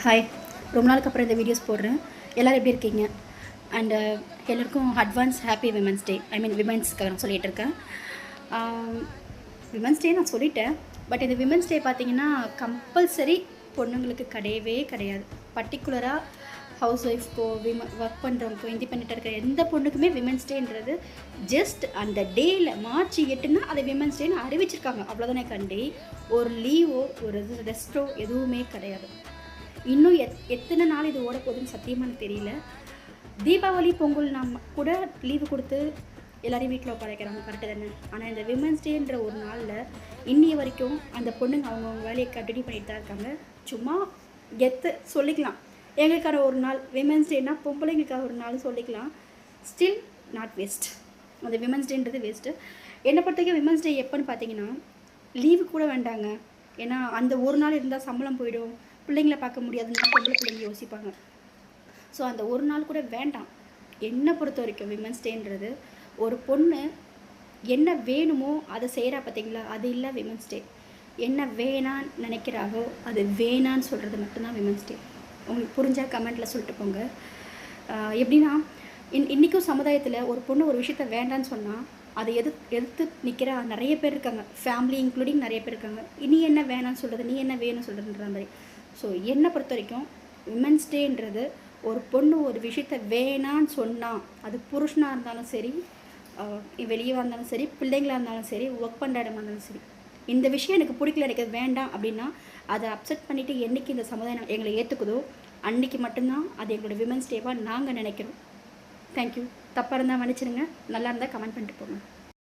Hi, ரொம்ப நாளுக்கு அப்புறம் இந்த வீடியோஸ் போடுறேன். எல்லோரும் எப்படி இருக்கீங்க? அண்டு எல்லாருக்கும் அட்வான்ஸ் ஹாப்பி விமன்ஸ் டே. விமன்ஸ்க்காக நான் சொல்லிகிட்டு இருக்கேன். விமன்ஸ் டே நான் சொல்லிட்டேன். பட் இந்த விமன்ஸ் டே பார்த்திங்கன்னா கம்பல்சரி பொண்ணுங்களுக்கு கிடையவே கிடையாது. பர்டிகுலராக ஹவுஸ் ஒய்ஃப்க்கோ ஒர்க் பண்ணுறவங்களுக்கோ இண்டிபெண்ட்டாக இருக்கிற எந்த பொண்ணுக்குமே விமன்ஸ் டேன்றது ஜஸ்ட் அந்த டேயில் மார்ச் 8னா அதை விமன்ஸ் டேன்னு அறிவிச்சிருக்காங்க. அவ்வளோதானே கண்டி ஒரு லீவோ ஒரு ரெஸ்ட்டோ எதுவுமே கிடையாது. இன்னும் எத்தனை நாள் இது ஓட போகுதுன்னு சத்தியமாக எனக்கு தெரியல. தீபாவளி பொங்கல் நம்ம கூட லீவு கொடுத்து எல்லோரையும் வீட்டில் உட்காரைக்கிறாங்க, கரெக்டு தானே. ஆனால் இந்த விமன்ஸ் டேன்ற ஒரு நாளில் இன்னிய வரைக்கும் அந்த பொண்ணுங்க அவங்கவுங்க வேலையை கண்டினியூ பண்ணிட்டு தான் இருக்காங்க. சும்மா சொல்லிக்கலாம், எங்களுக்கான ஒரு நாள் விமன்ஸ் டேனால் பொம்பளைங்களுக்காக ஒரு நாள் சொல்லிக்கலாம். Still not waste. அந்த விமன்ஸ் டேன்றது வேஸ்ட்டு. என்னை பொறுத்தவரைக்கும் விமன்ஸ் டே எப்போன்னு பார்த்தீங்கன்னா லீவு கூட வேண்டாங்க. ஏன்னா அந்த ஒரு நாள் இருந்தால் சம்பளம் போயிடும், பிள்ளைங்களை பார்க்க முடியாதுன்னு பொம்பளை பிள்ளைங்க யோசிப்பாங்க. ஸோ அந்த ஒரு நாள் கூட வேண்டாம். என்னை பொறுத்த வரைக்கும் விமன்ஸ் டேன்றது ஒரு பொண்ணு என்ன வேணுமோ அதை செய்கிறா பார்த்தீங்களா, அது இல்லை விமன்ஸ் டே. என்ன வேணான்னு நினைக்கிறாளோ அது வேணான்னு சொல்கிறது மட்டும்தான் விமன்ஸ் டே. உங்களுக்கு புரிஞ்சால் கமெண்ட்டில் சொல்லிட்டு போங்க. எப்படின்னா இன்றைக்கும் சமுதாயத்தில் ஒரு பொண்ணு ஒரு விஷயத்த வேண்டான்னு சொன்னால் அதை எதிர்த்து நிற்கிற நிறைய பேர் இருக்காங்க. ஃபேமிலி இன்க்ளூடிங் நிறைய பேர் இருக்காங்க. நீ என்ன வேணான்னு சொல்கிறது, நீ என்ன வேணும்னு சொல்கிறதுன்ற மாதிரி. ஸோ என்னை பொறுத்த வரைக்கும் விமன்ஸ் டேன்றது ஒரு பொண்ணு ஒரு விஷயத்த வேணான்னு சொன்னால், அது புருஷனாக இருந்தாலும் சரி, வெளியே இருந்தாலும் சரி, பிள்ளைங்களாக இருந்தாலும் சரி, ஒர்க் பண்ணுற இடமா இருந்தாலும் சரி, இந்த விஷயம் எனக்கு பிடிக்கல, எனக்கு வேண்டாம் அப்படின்னா அதை அப்செட் பண்ணிவிட்டு என்றைக்கு இந்த சமுதாயம் எங்களை ஏற்றுக்குதோ அன்றைக்கி மட்டும்தான் அது எங்களோட விமன்ஸ் டேவாக நாங்கள் நினைக்கிறோம். தேங்க்யூ. தப்பாக இருந்தால் மன்னிச்சிடுங்க, நல்லா இருந்தால் கமெண்ட் பண்ணிட்டு போங்க.